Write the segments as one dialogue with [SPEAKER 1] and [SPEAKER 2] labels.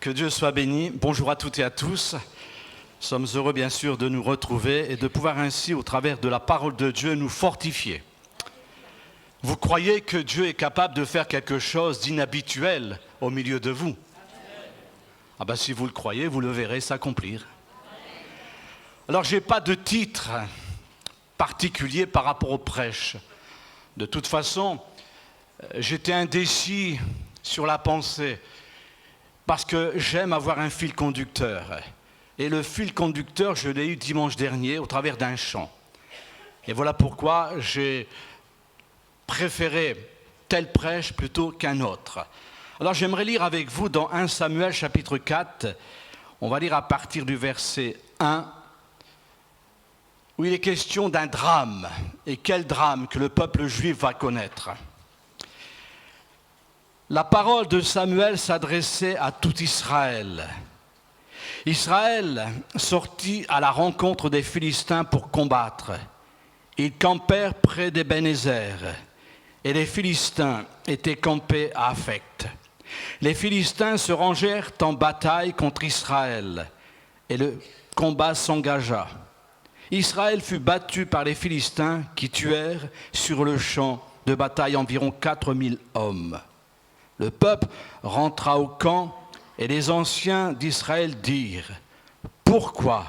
[SPEAKER 1] Que Dieu soit béni. Bonjour à toutes et à tous. Nous sommes heureux bien sûr de nous retrouver et de pouvoir ainsi, au travers de la parole de Dieu, nous fortifier. Vous croyez que Dieu est capable de faire quelque chose d'inhabituel au milieu de vous? Ah ben si vous le croyez, vous le verrez s'accomplir. Alors je n'ai pas de titre particulier par rapport aux prêches. De toute façon, j'étais indécis sur la pensée parce que j'aime avoir un fil conducteur. Et le fil conducteur, je l'ai eu dimanche dernier au travers d'un chant. Et voilà pourquoi j'ai préféré tel prêche plutôt qu'un autre. Alors j'aimerais lire avec vous dans 1 Samuel chapitre 4, on va lire à partir du verset 1, où il est question d'un drame. Et quel drame que le peuple juif va connaître. La parole de Samuel s'adressait à tout Israël. Israël sortit à la rencontre des Philistins pour combattre. Ils campèrent près d'Ébenézer, et les Philistins étaient campés à Aphek. Les Philistins se rangèrent en bataille contre Israël, et le combat s'engagea. Israël fut battu par les Philistins qui tuèrent sur le champ de bataille environ 4000 hommes. Le peuple rentra au camp et les anciens d'Israël dirent « Pourquoi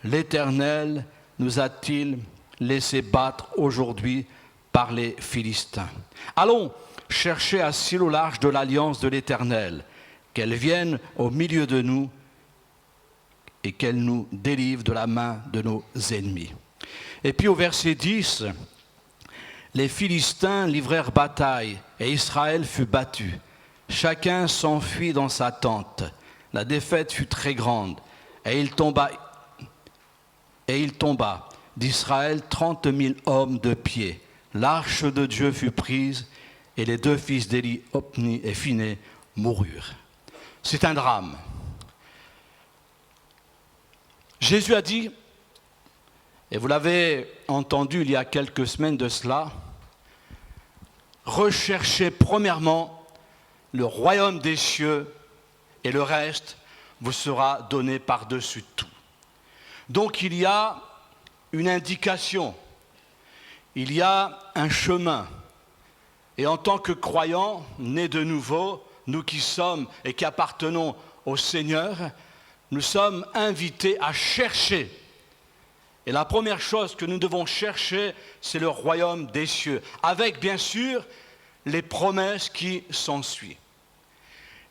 [SPEAKER 1] l'Éternel nous a-t-il laissé battre aujourd'hui par les Philistins? Allons chercher à Silo l'arche de l'alliance de l'Éternel, qu'elle vienne au milieu de nous et qu'elle nous délivre de la main de nos ennemis. » Et puis au verset 10, les Philistins livrèrent bataille et Israël fut battu. Chacun s'enfuit dans sa tente. La défaite fut très grande et il tomba d'Israël 30 000 hommes de pied. L'arche de Dieu fut prise et les deux fils d'Éli, Hopni et Phiné, moururent. C'est un drame. Jésus a dit, et vous l'avez entendu il y a quelques semaines de cela, recherchez premièrement le royaume des cieux et le reste vous sera donné par-dessus tout. Donc il y a une indication, il y a un chemin. Et en tant que croyants, nés de nouveau, nous qui sommes et qui appartenons au Seigneur, nous sommes invités à chercher. Et la première chose que nous devons chercher, c'est le royaume des cieux, avec bien sûr les promesses qui s'ensuivent.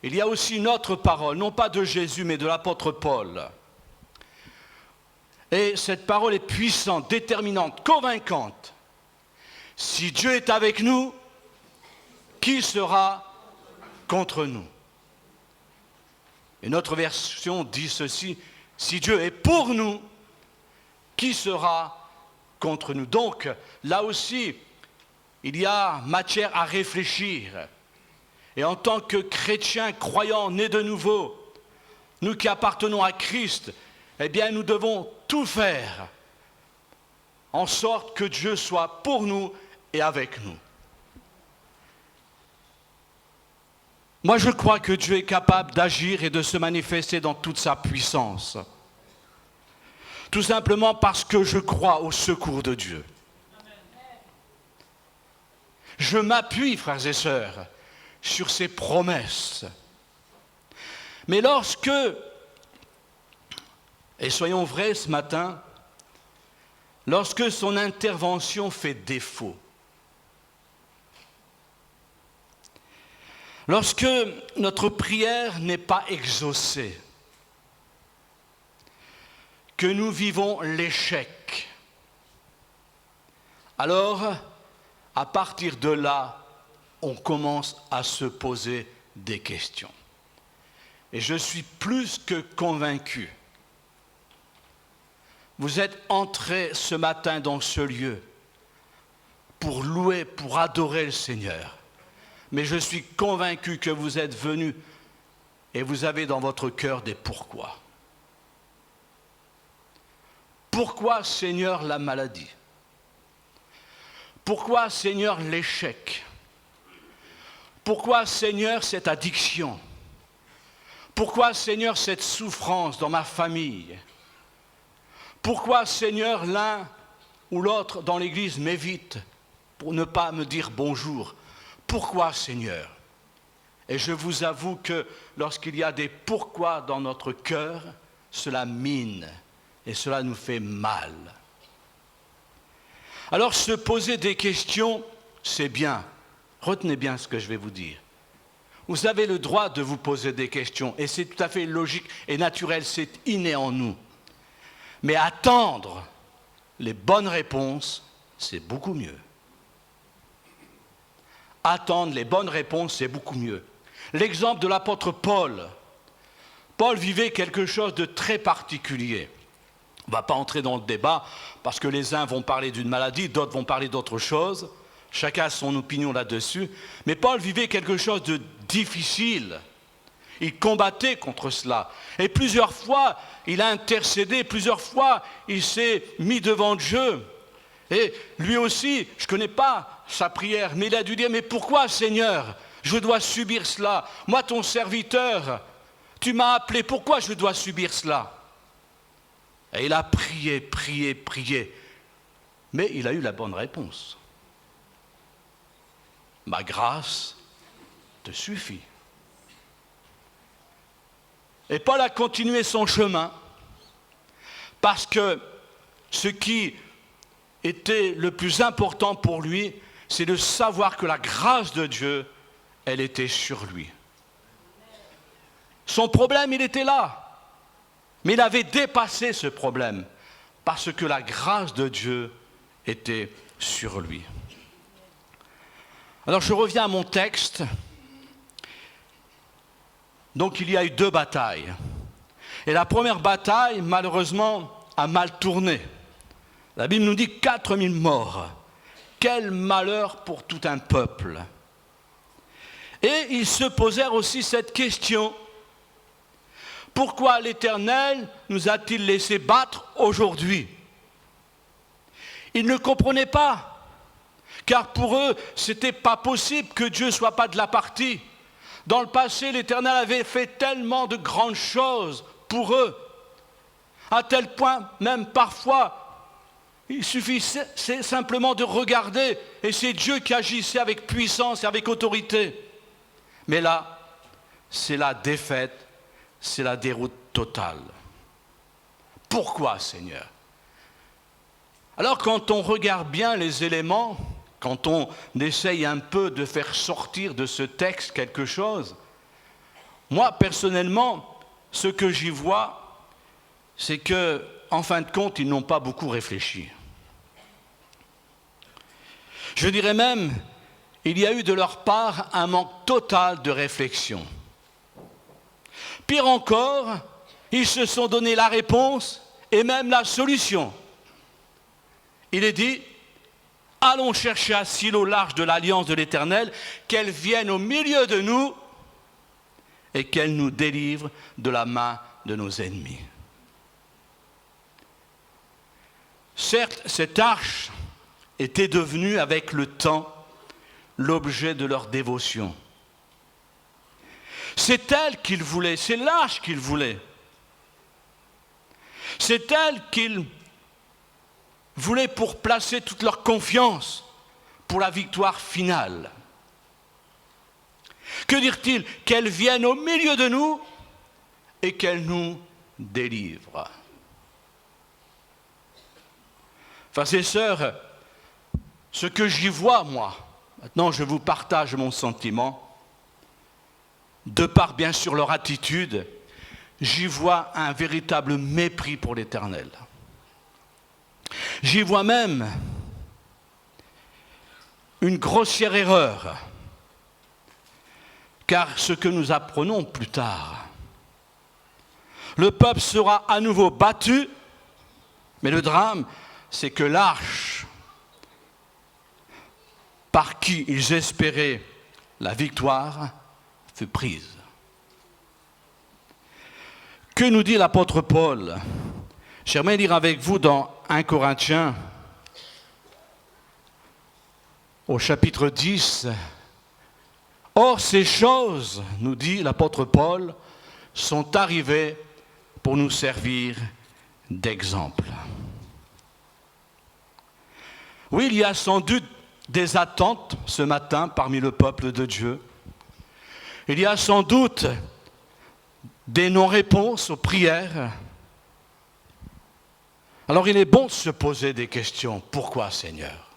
[SPEAKER 1] Il y a aussi une autre parole, non pas de Jésus, mais de l'apôtre Paul. Et cette parole est puissante, déterminante, convaincante. Si Dieu est avec nous, qui sera contre nous? Une autre version dit ceci, si Dieu est pour nous, qui sera contre nous? Donc, là aussi, il y a matière à réfléchir. Et en tant que chrétiens, croyants, nés de nouveau, nous qui appartenons à Christ, eh bien, nous devons tout faire en sorte que Dieu soit pour nous et avec nous. Moi, je crois que Dieu est capable d'agir et de se manifester dans toute sa puissance. Tout simplement parce que je crois au secours de Dieu. Je m'appuie, frères et sœurs, sur ses promesses. Mais lorsque, et soyons vrais ce matin, lorsque son intervention fait défaut, lorsque notre prière n'est pas exaucée, que nous vivons l'échec, alors, à partir de là, on commence à se poser des questions. Et je suis plus que convaincu. Vous êtes entrés ce matin dans ce lieu pour louer, pour adorer le Seigneur. Mais je suis convaincu que vous êtes venus et vous avez dans votre cœur des pourquoi. Pourquoi, Seigneur, la maladie? Pourquoi, Seigneur, l'échec? Pourquoi, Seigneur, cette addiction? Pourquoi, Seigneur, cette souffrance dans ma famille? Pourquoi, Seigneur, l'un ou l'autre dans l'église m'évite pour ne pas me dire bonjour? Pourquoi, Seigneur? Et je vous avoue que lorsqu'il y a des pourquoi dans notre cœur, cela mine et cela nous fait mal. Alors se poser des questions, c'est bien. Retenez bien ce que je vais vous dire. Vous avez le droit de vous poser des questions et c'est tout à fait logique et naturel, c'est inné en nous. Mais attendre les bonnes réponses, c'est beaucoup mieux. Attendre les bonnes réponses, c'est beaucoup mieux. L'exemple de l'apôtre Paul. Paul vivait quelque chose de très particulier. On ne va pas entrer dans le débat parce que les uns vont parler d'une maladie, d'autres vont parler d'autre chose. Chacun a son opinion là-dessus. Mais Paul vivait quelque chose de difficile. Il combattait contre cela. Et plusieurs fois, il a intercédé. Plusieurs fois, il s'est mis devant Dieu. Et lui aussi, je ne connais pas sa prière, mais il a dû dire, mais pourquoi, Seigneur, je dois subir cela? Moi, ton serviteur, tu m'as appelé, pourquoi je dois subir cela? Et il a prié, prié, prié. Mais il a eu la bonne réponse. Ma grâce te suffit. Et Paul a continué son chemin parce que ce qui était le plus important pour lui, c'est de savoir que la grâce de Dieu, elle était sur lui. Son problème, il était là. Mais il avait dépassé ce problème parce que la grâce de Dieu était sur lui. Alors je reviens à mon texte. Donc il y a eu 2 batailles. Et la première bataille, malheureusement, a mal tourné. La Bible nous dit 4000 morts. Quel malheur pour tout un peuple. Et ils se posèrent aussi cette question. Pourquoi l'Éternel nous a-t-il laissé battre aujourd'hui? Ils ne comprenaient pas, car pour eux, ce n'était pas possible que Dieu ne soit pas de la partie. Dans le passé, l'Éternel avait fait tellement de grandes choses pour eux, à tel point, même parfois, il suffisait simplement de regarder, et c'est Dieu qui agissait avec puissance et avec autorité. Mais là, c'est la défaite. C'est la déroute totale. Pourquoi, Seigneur? Alors, quand on regarde bien les éléments, quand on essaye un peu de faire sortir de ce texte quelque chose, moi, personnellement, ce que j'y vois, c'est que, en fin de compte, ils n'ont pas beaucoup réfléchi. Je dirais même, il y a eu de leur part un manque total de réflexion. Pire encore, ils se sont donné la réponse et même la solution. Il est dit, allons chercher asile au large de l'alliance de l'Éternel, qu'elle vienne au milieu de nous et qu'elle nous délivre de la main de nos ennemis. Certes, cette arche était devenue avec le temps l'objet de leur dévotion. C'est elle qu'ils voulaient, c'est l'arche qu'ils voulaient. C'est elle qu'ils voulaient pour placer toute leur confiance pour la victoire finale. Que dire-t-il? Qu'elle vienne au milieu de nous et qu'elle nous délivre. Frères et sœurs, ce que j'y vois, moi, maintenant je vous partage mon sentiment, de par bien sûr leur attitude, j'y vois un véritable mépris pour l'Éternel. J'y vois même une grossière erreur, car ce que nous apprenons plus tard, le peuple sera à nouveau battu, mais le drame, c'est que l'arche par qui ils espéraient la victoire fut prise. Que nous dit l'apôtre Paul? J'aimerais lire avec vous dans 1 Corinthiens, au chapitre 10. Or, ces choses, nous dit l'apôtre Paul, sont arrivés pour nous servir d'exemple. Oui, il y a sans doute des attentes ce matin parmi le peuple de Dieu. Il y a sans doute des non-réponses aux prières. Alors il est bon de se poser des questions. Pourquoi, Seigneur?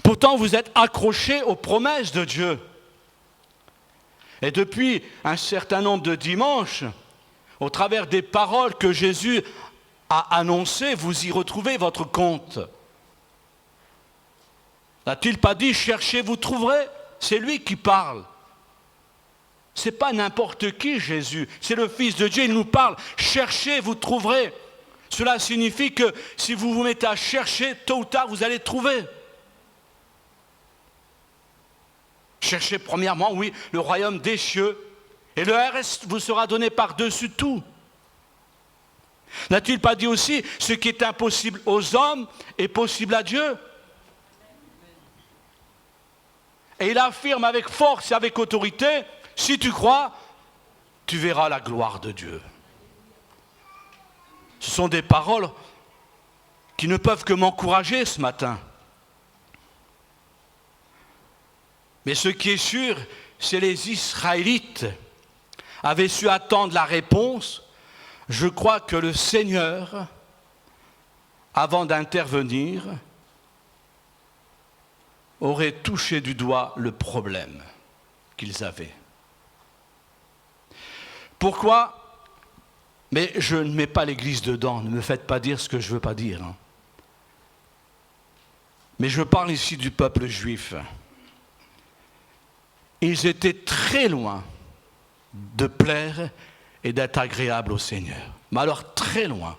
[SPEAKER 1] Pourtant, vous êtes accrochés aux promesses de Dieu. Et depuis un certain nombre de dimanches, au travers des paroles que Jésus a annoncées, vous y retrouvez votre compte. N'a-t-il pas dit « Cherchez, vous trouverez » ? C'est lui qui parle. Ce n'est pas n'importe qui, Jésus. C'est le Fils de Dieu, il nous parle. Cherchez, vous trouverez. Cela signifie que si vous vous mettez à chercher, tôt ou tard, vous allez trouver. Cherchez premièrement, oui, le royaume des cieux. Et le reste vous sera donné par-dessus tout. N'a-t-il pas dit aussi, ce qui est impossible aux hommes est possible à Dieu? Et il affirme avec force et avec autorité, si tu crois, tu verras la gloire de Dieu. Ce sont des paroles qui ne peuvent que m'encourager ce matin. Mais ce qui est sûr, c'est les Israélites avaient su attendre la réponse. Je crois que le Seigneur, avant d'intervenir, aurait touché du doigt le problème qu'ils avaient. Pourquoi? Mais je ne mets pas l'Église dedans, ne me faites pas dire ce que je ne veux pas dire. Mais je parle ici du peuple juif. Ils étaient très loin de plaire et d'être agréables au Seigneur. Mais alors très loin.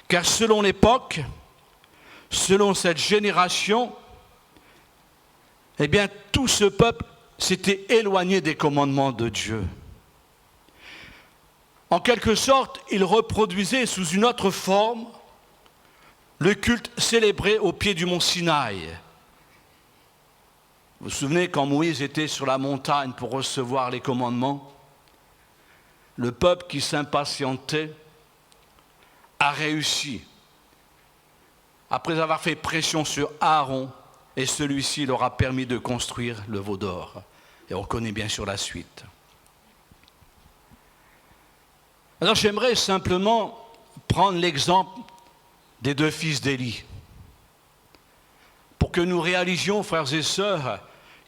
[SPEAKER 1] Car selon l'époque, selon cette génération, eh bien tout ce peuple s'était éloigné des commandements de Dieu. En quelque sorte, il reproduisait sous une autre forme le culte célébré au pied du mont Sinaï. Vous vous souvenez quand Moïse était sur la montagne pour recevoir les commandements? Le peuple qui s'impatientait a réussi, après avoir fait pression sur Aaron, et celui-ci leur a permis de construire le veau d'or. Et on connaît bien sûr la suite. Alors j'aimerais simplement prendre l'exemple des deux fils d'Élie, pour que nous réalisions, frères et sœurs,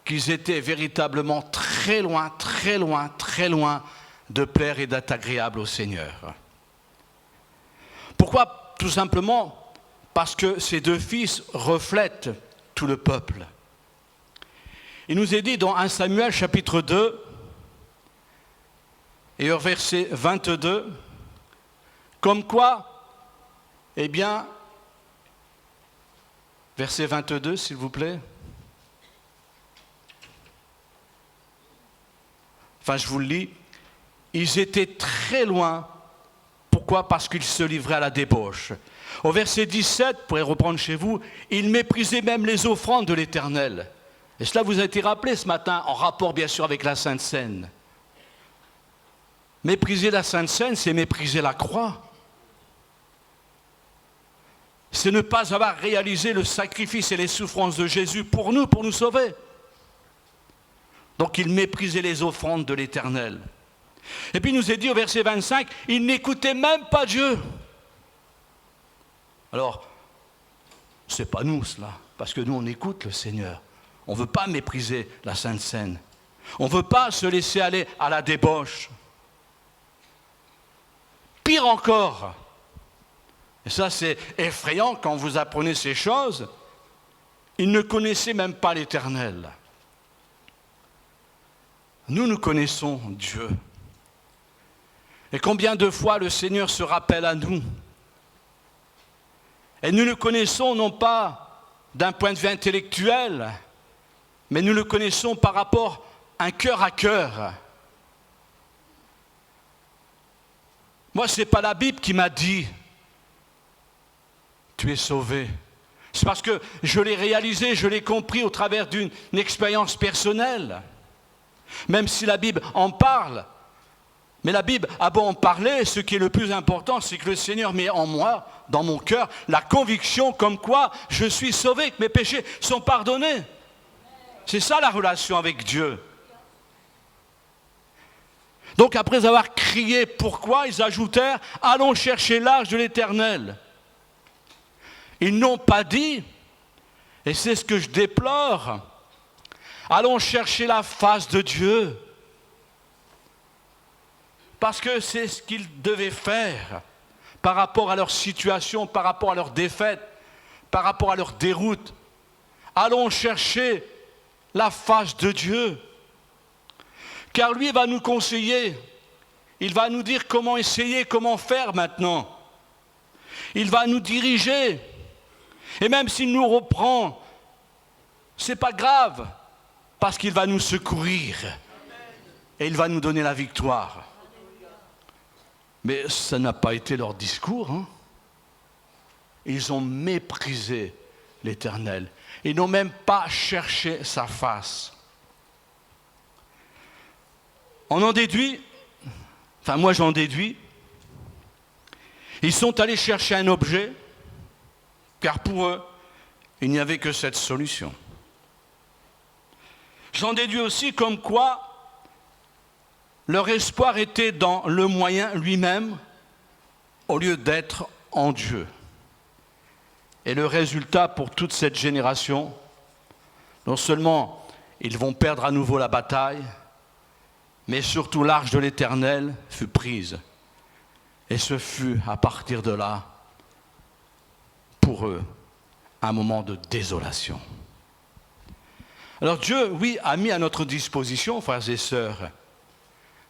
[SPEAKER 1] qu'ils étaient véritablement très loin, très loin, très loin de plaire et d'être agréables au Seigneur. Pourquoi? Tout simplement parce que ces deux fils reflètent tout le peuple. Il nous est dit dans 1 Samuel chapitre 2 et au verset 22, comme quoi, eh bien, verset 22 s'il vous plaît. Enfin, je vous le lis. Ils étaient très loin. Pourquoi? Parce qu'ils se livraient à la débauche. Au verset 17, vous pourrez reprendre chez vous, ils méprisaient même les offrandes de l'Éternel. Et cela vous a été rappelé ce matin, en rapport bien sûr avec la Sainte Seine. Mépriser la Sainte Seine, c'est mépriser la croix. C'est ne pas avoir réalisé le sacrifice et les souffrances de Jésus pour nous sauver. Donc il méprisait les offrandes de l'Éternel. Et puis il nous est dit au verset 25, il n'écoutait même pas Dieu. Alors, ce n'est pas nous cela, parce que nous on écoute le Seigneur. On ne veut pas mépriser la Sainte Seine. On ne veut pas se laisser aller à la débauche. Pire encore, et ça c'est effrayant quand vous apprenez ces choses, ils ne connaissaient même pas l'Éternel. Nous connaissons Dieu. Et combien de fois le Seigneur se rappelle à nous? Et nous le connaissons non pas d'un point de vue intellectuel, mais nous le connaissons par rapport à un cœur à cœur. Moi, ce n'est pas la Bible qui m'a dit « Tu es sauvé ». C'est parce que je l'ai réalisé, je l'ai compris au travers d'une expérience personnelle. Même si la Bible en parle, mais la Bible a beau en parler, ce qui est le plus important, c'est que le Seigneur met en moi, dans mon cœur, la conviction comme quoi je suis sauvé, que mes péchés sont pardonnés. C'est ça la relation avec Dieu. Donc après avoir crié pourquoi, ils ajoutèrent « Allons chercher l'arche de l'Éternel ». Ils n'ont pas dit, et c'est ce que je déplore, « Allons chercher la face de Dieu ». Parce que c'est ce qu'ils devaient faire par rapport à leur situation, par rapport à leur défaite, par rapport à leur déroute. Allons chercher la face de Dieu. Car lui va nous conseiller. Il va nous dire comment essayer, comment faire maintenant. Il va nous diriger. Et même s'il nous reprend, ce n'est pas grave, parce qu'il va nous secourir. Et il va nous donner la victoire. Mais ça n'a pas été leur discours. Hein. Ils ont méprisé l'Éternel. Ils n'ont même pas cherché sa face. On en déduit, enfin moi j'en déduis, ils sont allés chercher un objet, car pour eux, il n'y avait que cette solution. J'en déduis aussi comme quoi leur espoir était dans le moyen lui-même au lieu d'être en Dieu. Et le résultat pour toute cette génération, non seulement ils vont perdre à nouveau la bataille, mais surtout l'arche de l'Éternel fut prise. Et ce fut à partir de là, pour eux, un moment de désolation. Alors Dieu, oui, a mis à notre disposition, frères et sœurs,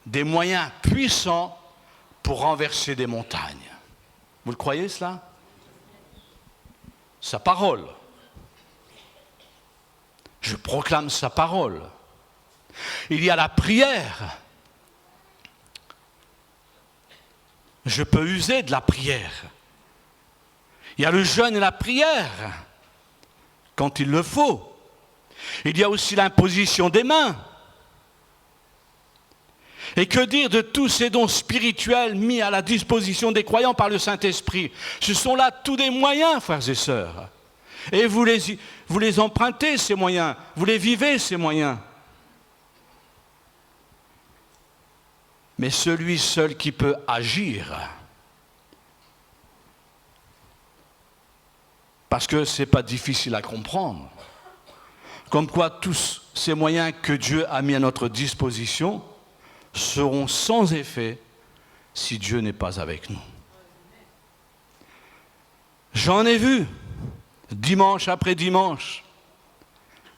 [SPEAKER 1] des moyens puissants pour renverser des montagnes. Vous le croyez cela? Sa parole. Je proclame sa parole. Il y a la prière. Je peux user de la prière. Il y a le jeûne et la prière, quand il le faut. Il y a aussi l'imposition des mains. Et que dire de tous ces dons spirituels mis à la disposition des croyants par le Saint-Esprit? Ce sont là tous des moyens, frères et sœurs. Et vous les empruntez, ces moyens. Vous les vivez, ces moyens. Mais celui seul qui peut agir, parce que ce n'est pas difficile à comprendre, comme quoi tous ces moyens que Dieu a mis à notre disposition seront sans effet si Dieu n'est pas avec nous. J'en ai vu, dimanche après dimanche,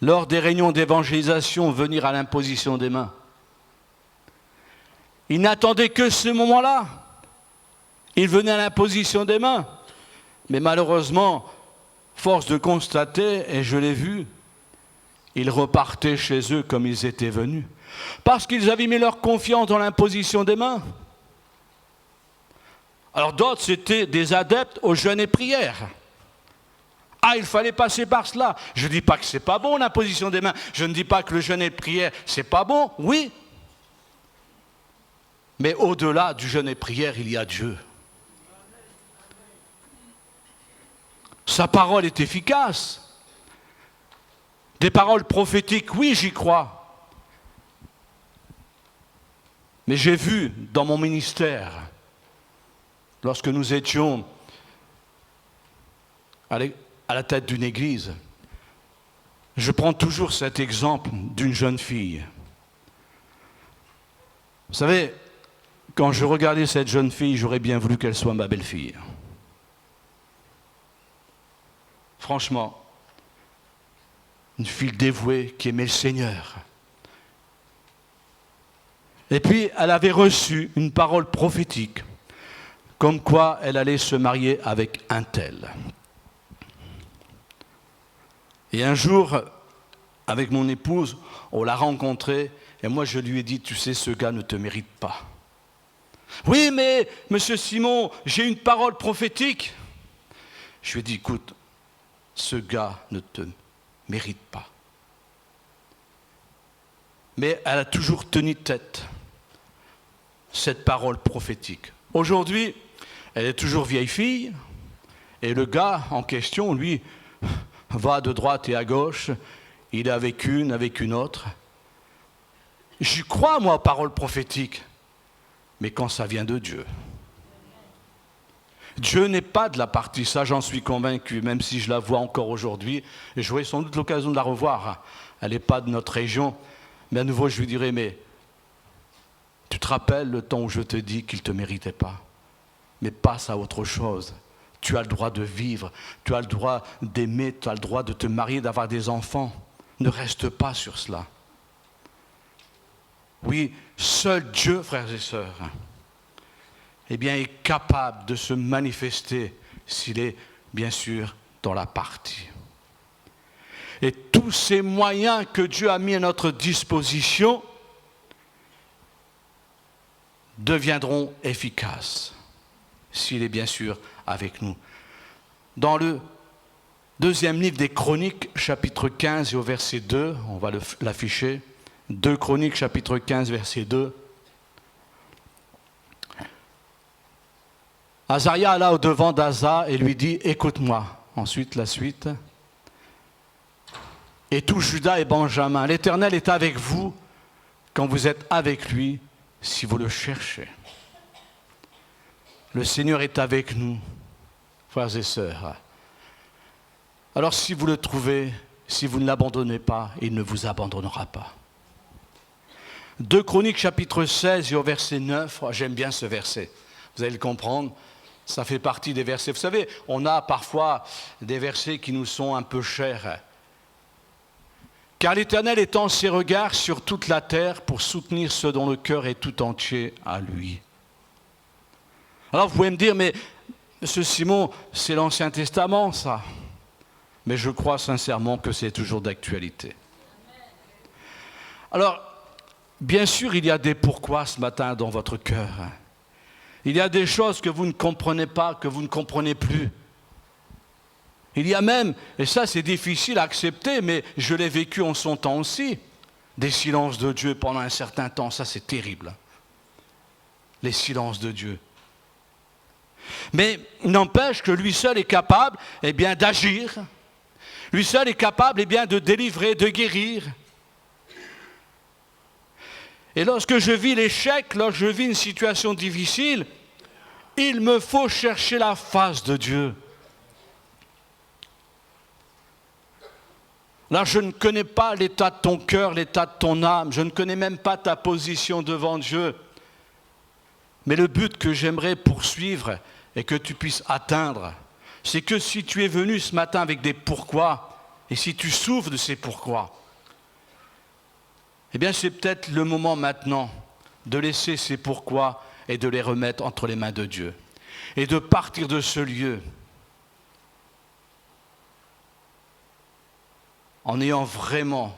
[SPEAKER 1] lors des réunions d'évangélisation, venir à l'imposition des mains. Ils n'attendaient que ce moment-là. Ils venaient à l'imposition des mains. Mais malheureusement, force de constater, et je l'ai vu, ils repartaient chez eux comme ils étaient venus. Parce qu'ils avaient mis leur confiance dans l'imposition des mains. Alors d'autres, c'était des adeptes au jeûne et prière. Ah, il fallait passer par cela. Je ne dis pas que ce n'est pas bon, l'imposition des mains. Je ne dis pas que le jeûne et la prière, ce n'est pas bon. Oui. Mais au-delà du jeûne et prière, il y a Dieu. Sa parole est efficace. Des paroles prophétiques, oui, j'y crois. Mais j'ai vu dans mon ministère, lorsque nous étions à la tête d'une église, je prends toujours cet exemple d'une jeune fille. Vous savez, quand je regardais cette jeune fille, j'aurais bien voulu qu'elle soit ma belle-fille. Franchement, une fille dévouée qui aimait le Seigneur. Et puis, elle avait reçu une parole prophétique, comme quoi elle allait se marier avec un tel. Et un jour, avec mon épouse, on l'a rencontré, et moi je lui ai dit, tu sais, ce gars ne te mérite pas. Oui, mais, monsieur Simon, j'ai une parole prophétique. Je lui ai dit, écoute, ce gars ne te mérite pas. Mais elle a toujours tenu tête, cette parole prophétique. Aujourd'hui, elle est toujours vieille fille, et le gars en question, lui, va de droite et à gauche, il est avec une autre. J'y crois, moi, aux paroles prophétiques, mais quand ça vient de Dieu. Dieu n'est pas de la partie, ça j'en suis convaincu, même si je la vois encore aujourd'hui, et j'aurai sans doute l'occasion de la revoir. Elle n'est pas de notre région, mais à nouveau je lui dirai, mais tu te rappelles le temps où je te dis qu'il ne te méritait pas, mais passe à autre chose. Tu as le droit de vivre, tu as le droit d'aimer, tu as le droit de te marier, d'avoir des enfants. Ne reste pas sur cela. Oui, seul Dieu, frères et sœurs, eh bien, est capable de se manifester s'il est, bien sûr, dans la partie. Et tous ces moyens que Dieu a mis à notre disposition deviendront efficaces s'il est, bien sûr, avec nous. Dans le deuxième livre des Chroniques, chapitre 15 et au verset 2, on va l'afficher, 2 Chroniques, chapitre 15, verset 2. Azaria alla au-devant d'Asa et lui dit, écoute-moi. Ensuite, la suite. Et tout Juda et Benjamin, l'Éternel est avec vous quand vous êtes avec lui, si vous le cherchez. Le Seigneur est avec nous, frères et sœurs. Alors si vous le trouvez, si vous ne l'abandonnez pas, il ne vous abandonnera pas. 2 Chroniques, chapitre 16 et au verset 9, j'aime bien ce verset, vous allez le comprendre. Ça fait partie des versets. Vous savez, on a parfois des versets qui nous sont un peu chers. Car l'Éternel étend ses regards sur toute la terre pour soutenir ceux dont le cœur est tout entier à lui. Alors vous pouvez me dire, mais M. Simon, c'est l'Ancien Testament, ça. Mais je crois sincèrement que c'est toujours d'actualité. Alors, bien sûr, il y a des pourquoi ce matin dans votre cœur. Il y a des choses que vous ne comprenez pas, que vous ne comprenez plus. Il y a même, et ça c'est difficile à accepter, mais je l'ai vécu en son temps aussi, des silences de Dieu pendant un certain temps, ça c'est terrible. Les silences de Dieu. Mais n'empêche que lui seul est capable d'agir. Lui seul est capable de délivrer, de guérir. Et lorsque je vis l'échec, lorsque je vis une situation difficile, il me faut chercher la face de Dieu. Là, je ne connais pas l'état de ton cœur, l'état de ton âme, je ne connais même pas ta position devant Dieu. Mais le but que j'aimerais poursuivre et que tu puisses atteindre, c'est que si tu es venu ce matin avec des pourquoi, et si tu souffres de ces pourquoi, eh bien, c'est peut-être le moment maintenant de laisser ces pourquoi et de les remettre entre les mains de Dieu. Et de partir de ce lieu en ayant vraiment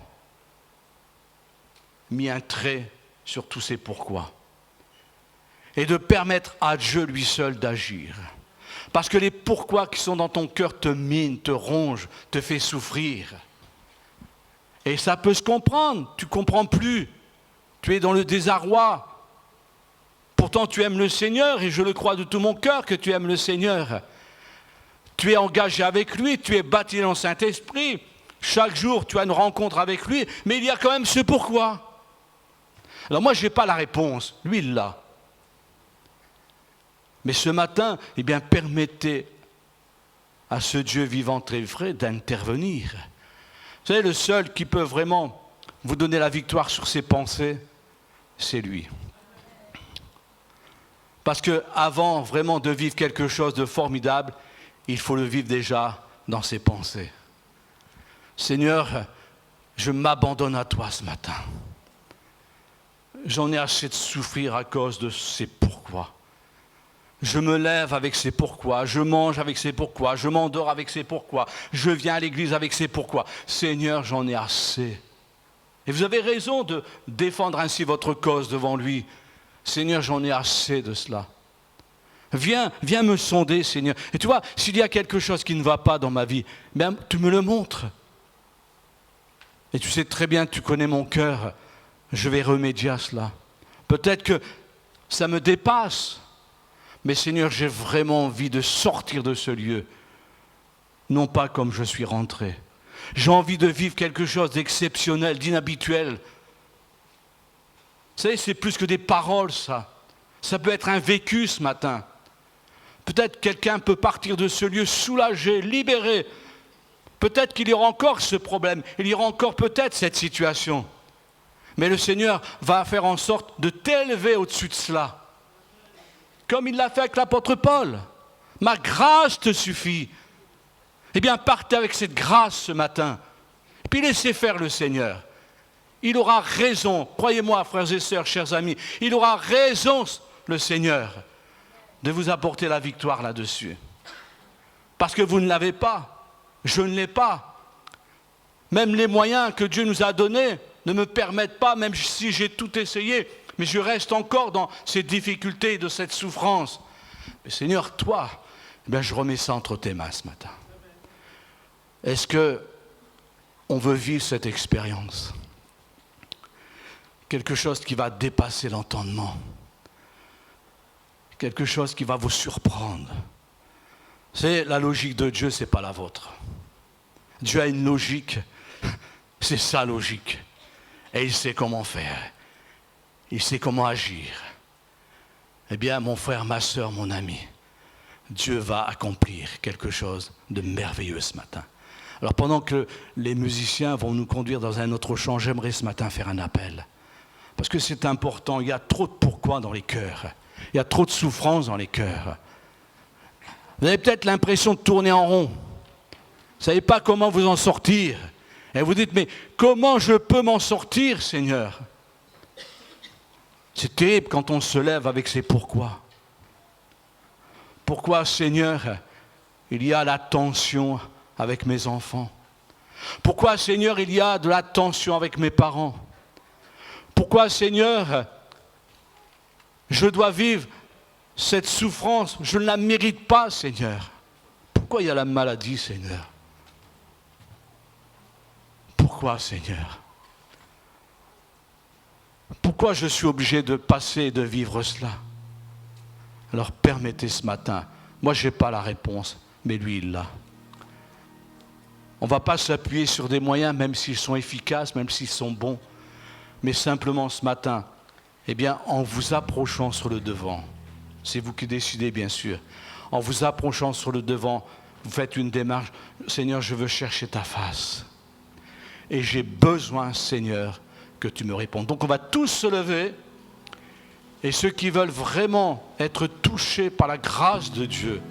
[SPEAKER 1] mis un trait sur tous ces pourquoi. Et de permettre à Dieu lui seul d'agir. Parce que les pourquoi qui sont dans ton cœur te minent, te rongent, te fait souffrir. Et ça peut se comprendre, tu ne comprends plus, tu es dans le désarroi. Pourtant tu aimes le Seigneur et je le crois de tout mon cœur que tu aimes le Seigneur. Tu es engagé avec lui, tu es baptisé dans le Saint-Esprit. Chaque jour tu as une rencontre avec lui, mais il y a quand même ce pourquoi. Alors moi je n'ai pas la réponse, lui il l'a. Mais ce matin, permettez à ce Dieu vivant et vrai d'intervenir. Vous savez, le seul qui peut vraiment vous donner la victoire sur ses pensées, c'est lui. Parce qu'avant vraiment de vivre quelque chose de formidable, il faut le vivre déjà dans ses pensées. Seigneur, je m'abandonne à toi ce matin. J'en ai assez de souffrir à cause de ces pourquoi. Je me lève avec ces pourquoi, je mange avec ces pourquoi, je m'endors avec ces pourquoi, je viens à l'église avec ces pourquoi. Seigneur, j'en ai assez. Et vous avez raison de défendre ainsi votre cause devant lui. Seigneur, j'en ai assez de cela. Viens me sonder, Seigneur. Et tu vois, s'il y a quelque chose qui ne va pas dans ma vie, tu me le montres. Et tu sais très bien, tu connais mon cœur. je vais remédier à cela. Peut-être que ça me dépasse, mais Seigneur, j'ai vraiment envie de sortir de ce lieu, non pas comme je suis rentré. J'ai envie de vivre quelque chose d'exceptionnel, d'inhabituel. Vous savez, c'est plus que des paroles, ça. Ça peut être un vécu ce matin. Peut-être quelqu'un peut partir de ce lieu soulagé, libéré. Peut-être qu'il y aura encore ce problème, il y aura encore peut-être cette situation. Mais le Seigneur va faire en sorte de t'élever au-dessus de cela. Comme il l'a fait avec l'apôtre Paul. Ma grâce te suffit. Eh bien, partez avec cette grâce ce matin. Et puis laissez faire le Seigneur. Il aura raison, croyez-moi, frères et sœurs, chers amis, il aura raison, le Seigneur, de vous apporter la victoire là-dessus. Parce que vous ne l'avez pas, je ne l'ai pas. Même les moyens que Dieu nous a donnés ne me permettent pas, même si j'ai tout essayé, mais je reste encore dans ces difficultés, de cette souffrance. Mais Seigneur, toi, eh bien, je remets ça entre tes mains ce matin. Est-ce qu'on veut vivre cette expérience? Quelque chose qui va dépasser l'entendement. Quelque chose qui va vous surprendre. C'est la logique de Dieu, ce n'est pas la vôtre. Dieu a une logique, c'est sa logique. Et il sait comment faire. Il sait comment agir. Eh bien, mon frère, ma sœur, mon ami, Dieu va accomplir quelque chose de merveilleux ce matin. Alors pendant que les musiciens vont nous conduire dans un autre chant, j'aimerais ce matin faire un appel. Parce que c'est important, il y a trop de pourquoi dans les cœurs. Il y a trop de souffrance dans les cœurs. Vous avez peut-être l'impression de tourner en rond. Vous ne savez pas comment vous en sortir. Et vous dites, mais comment je peux m'en sortir, Seigneur? C'est terrible quand on se lève avec ces pourquoi. Pourquoi, Seigneur, il y a la tension avec mes enfants? Pourquoi, Seigneur, il y a de la tension avec mes parents? Pourquoi, Seigneur, je dois vivre cette souffrance? Je ne la mérite pas, Seigneur. Pourquoi il y a la maladie, Seigneur? Pourquoi, Seigneur? Pourquoi je suis obligé de passer et de vivre cela? Alors permettez ce matin, moi je n'ai pas la réponse, mais lui il l'a. On ne va pas s'appuyer sur des moyens, même s'ils sont efficaces, même s'ils sont bons, mais simplement ce matin, eh bien, en vous approchant sur le devant, c'est vous qui décidez bien sûr, en vous approchant sur le devant, vous faites une démarche, Seigneur, je veux chercher ta face. Et j'ai besoin, Seigneur, que tu me répondes. Donc on va tous se lever, et ceux qui veulent vraiment être touchés par la grâce de Dieu,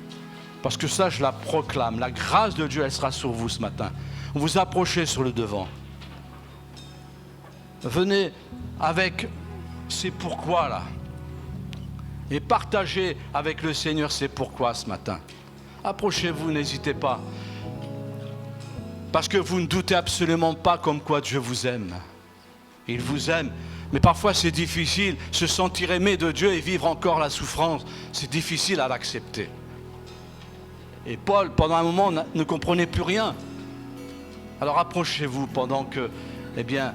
[SPEAKER 1] parce que ça je la proclame, la grâce de Dieu elle sera sur vous ce matin. Vous approchez sur le devant. Venez avec ces pourquoi là, et partagez avec le Seigneur ces pourquoi ce matin. Approchez-vous, n'hésitez pas, parce que vous ne doutez absolument pas comme quoi Dieu vous aime. Il vous aime, mais parfois c'est difficile, se sentir aimé de Dieu et vivre encore la souffrance, c'est difficile à l'accepter. Et Paul, pendant un moment, ne comprenait plus rien. Alors approchez-vous pendant que, eh bien,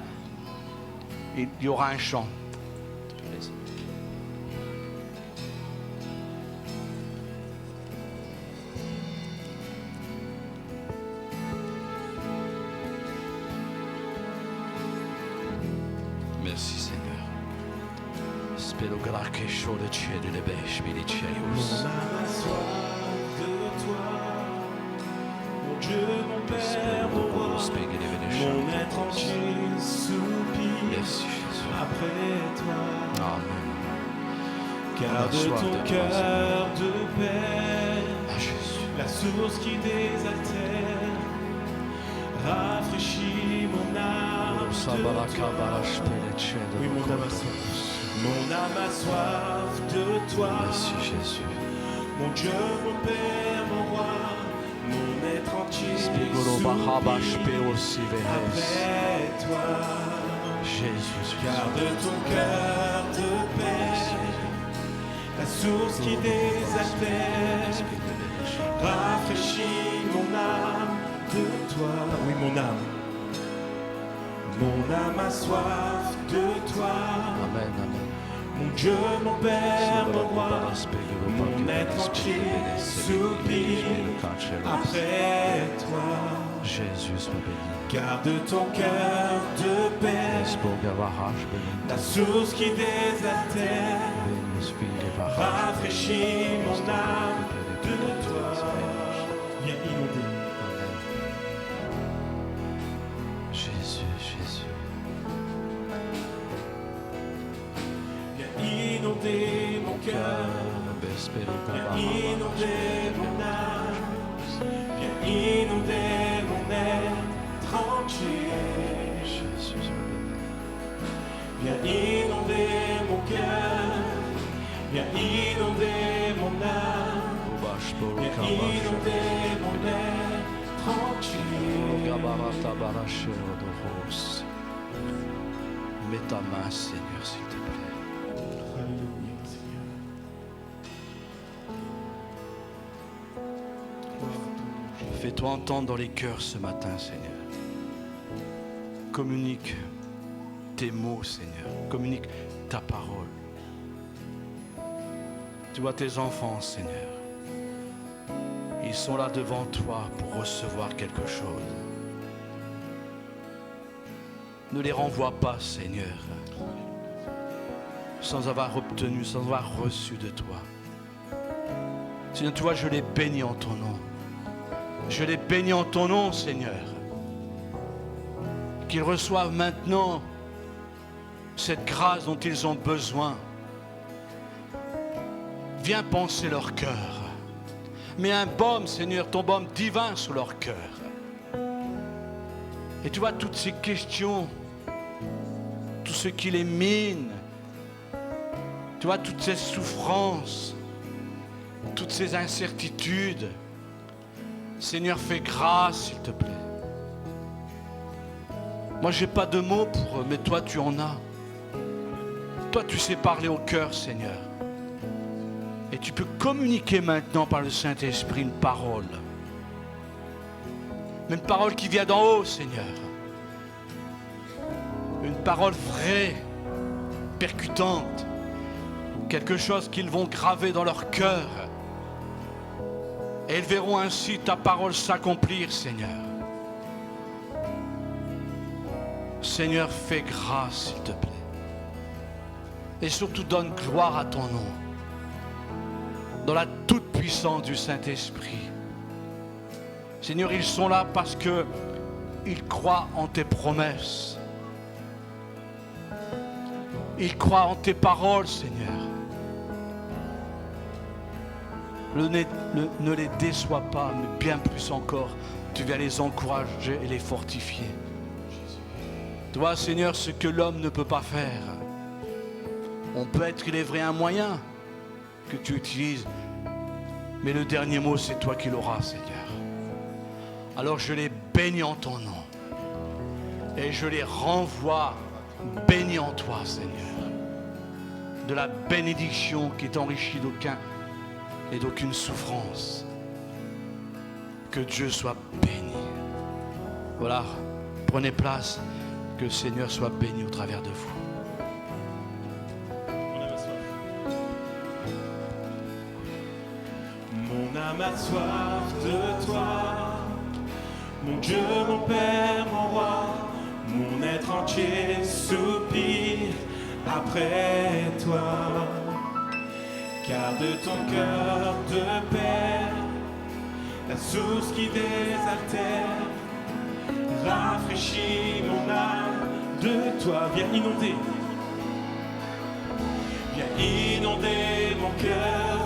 [SPEAKER 1] il y aura un chant. Merci Seigneur. Spero grache chaud de ciel de bêche miliceus.
[SPEAKER 2] Mon Dieu, mon Père, mon roi, mon être entier soupire.
[SPEAKER 1] Merci Jésus.
[SPEAKER 2] Après toi,
[SPEAKER 1] Amen.
[SPEAKER 2] car de ton cœur de paix,
[SPEAKER 1] Ah, Jésus.
[SPEAKER 2] la source qui désaltère, rafraîchit mon âme de toi. Oui, mon âme a soif. Mon âme a soif de toi.
[SPEAKER 1] Merci Jésus.
[SPEAKER 2] Mon Dieu, mon Père, mon roi, mon être entier
[SPEAKER 1] Spigolo bahabash
[SPEAKER 2] soupire
[SPEAKER 1] peosi vehes.
[SPEAKER 2] après toi.
[SPEAKER 1] Jésus.
[SPEAKER 2] Car de ton cœur de paix, la source qui désaltère, rafraîchit mon âme de toi. Oui, mon âme âme a soif de toi.
[SPEAKER 1] Amen, amen.
[SPEAKER 2] Mon Dieu, mon Père, mon roi, mon être entier soupire après toi.
[SPEAKER 1] Jésus soit béni.
[SPEAKER 2] Garde ton cœur de paix, la source qui désaltère, rafraîchit mon âme de toi. Viens inonder.
[SPEAKER 1] Jésus, Jésus.
[SPEAKER 2] Viens inonder mon cœur, viens inonder mon âme, viens inonder mon être entier.
[SPEAKER 1] Jésus soit béni.
[SPEAKER 2] Viens inonder mon cœur, viens inonder mon âme, viens inonder mon être entier.
[SPEAKER 1] Mets ta main, Seigneur, s'il te plaît.
[SPEAKER 2] Alléluia, Seigneur.
[SPEAKER 1] Fais-toi entendre dans les cœurs ce matin, Seigneur. Communique tes mots, Seigneur. Communique ta parole. Tu vois tes enfants, Seigneur. Ils sont là devant toi pour recevoir quelque chose. Ne les renvoie pas, Seigneur, sans avoir obtenu, sans avoir reçu de toi. Seigneur, tu vois, je les bénis en ton nom. Je les bénis en ton nom, Seigneur. Qu'ils reçoivent maintenant cette grâce dont ils ont besoin. Viens penser leur cœur. Mets un baume, Seigneur, ton baume divin sur leur cœur. Et tu vois toutes ces questions, tout ce qui les mine, tu vois toutes ces souffrances, toutes ces incertitudes. Seigneur, fais grâce, s'il te plaît. Moi, je n'ai pas de mots pour eux, mais toi, tu en as. Toi, tu sais parler au cœur, Seigneur. Et tu peux communiquer maintenant par le Saint-Esprit une parole. Mais une parole qui vient d'en haut, Seigneur. Une parole vraie, percutante. Quelque chose qu'ils vont graver dans leur cœur. Et ils verront ainsi ta parole s'accomplir, Seigneur. Seigneur, fais grâce, s'il te plaît. Et surtout, donne gloire à ton nom. Dans la toute-puissance du Saint-Esprit. Seigneur, ils sont là parce qu'ils croient en tes promesses. Ils croient en tes paroles, Seigneur. Ne les déçois pas, mais bien plus encore, tu viens les encourager et les fortifier. Toi, Seigneur, ce que l'homme ne peut pas faire. On peut être, il est vrai, un moyen que tu utilises, mais le dernier mot, c'est toi qui l'auras, Seigneur. Alors je les bénis en ton nom et je les renvoie bénis en toi, Seigneur, de la bénédiction qui est enrichie d'aucun et d'aucune souffrance. Que Dieu soit béni. Voilà, prenez place, que le Seigneur soit béni au travers de vous.
[SPEAKER 2] Mon âme a soif de toi, mon Dieu, mon Père, mon roi, mon être entier soupire après toi. Garde ton cœur de paix, la source qui désaltère, rafraîchis mon âme de toi. Viens inonder, viens inonder mon cœur.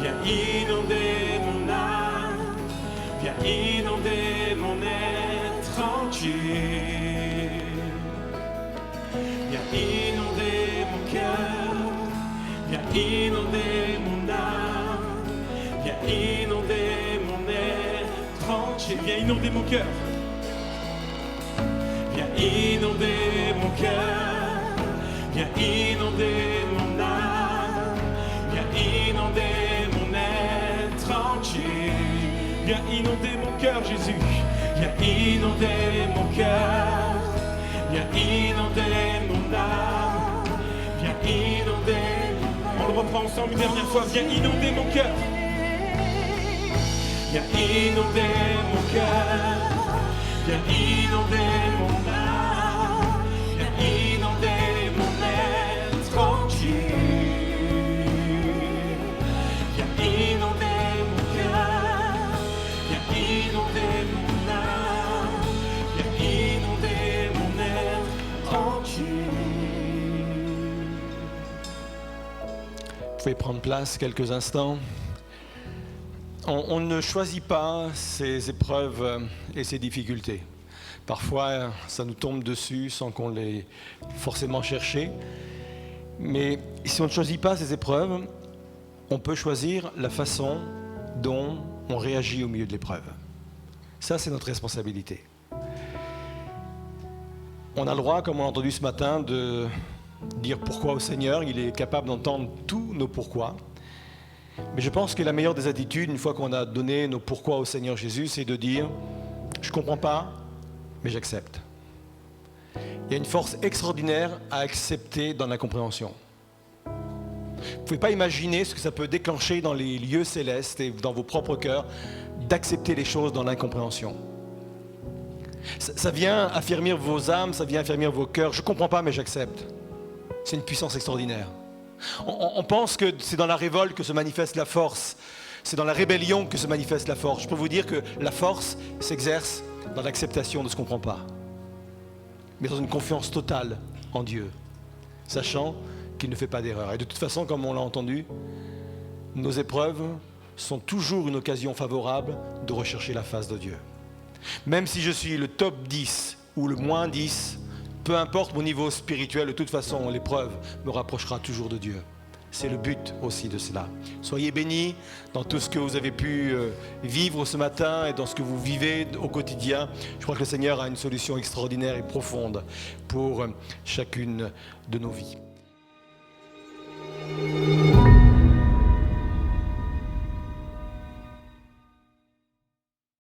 [SPEAKER 2] Viens inonder mon âme, viens inonder mon être entier. Viens inonder mon cœur, viens inonder mon âme, viens inonder mon être entier. Viens inonder mon cœur, viens inonder mon cœur, viens inonder mon âme, viens inonder entier. Viens inonder mon cœur, Jésus. Viens inonder mon cœur. viens inonder mon âme, viens inonder. On le reprend ensemble une dernière fois, viens inonder mon cœur. Viens inonder mon cœur, viens inonder mon âme, viens inonder mon être entier. Viens inonder mon cœur, viens inonder mon âme, viens inonder mon être entier.
[SPEAKER 3] Vous pouvez prendre place quelques instants. On ne choisit pas ces épreuves et ces difficultés. Parfois, ça nous tombe dessus sans qu'on l'ait forcément cherché. Mais si on ne choisit pas ces épreuves, on peut choisir la façon dont on réagit au milieu de l'épreuve. Ça, c'est notre responsabilité. On a le droit, comme on l'a entendu ce matin, de dire pourquoi au Seigneur. Il est capable d'entendre tous nos pourquoi. Mais je pense que la meilleure des attitudes, une fois qu'on a donné nos pourquoi au Seigneur Jésus, c'est de dire « Je ne comprends pas, mais j'accepte ». Il y a une force extraordinaire à accepter dans l'incompréhension. Vous ne pouvez pas imaginer ce que ça peut déclencher dans les lieux célestes et dans vos propres cœurs d'accepter les choses dans l'incompréhension. Ça vient affermir vos âmes, ça vient affermir vos cœurs. Je ne comprends pas, mais j'accepte. C'est une puissance extraordinaire. On pense que c'est dans la révolte que se manifeste la force. C'est dans la rébellion que se manifeste la force. Je peux vous dire que la force s'exerce dans l'acceptation de ce qu'on ne comprend pas. Mais dans une confiance totale en Dieu, sachant qu'il ne fait pas d'erreur. Et de toute façon, comme on l'a entendu, nos épreuves sont toujours une occasion favorable de rechercher la face de Dieu. Même si je suis le top 10 ou le moins 10, peu importe mon niveau spirituel, de toute façon, l'épreuve me rapprochera toujours de Dieu. C'est le but aussi de cela. Soyez bénis dans tout ce que vous avez pu vivre ce matin et dans ce que vous vivez au quotidien. Je crois que le Seigneur a une solution extraordinaire et profonde pour chacune de nos vies.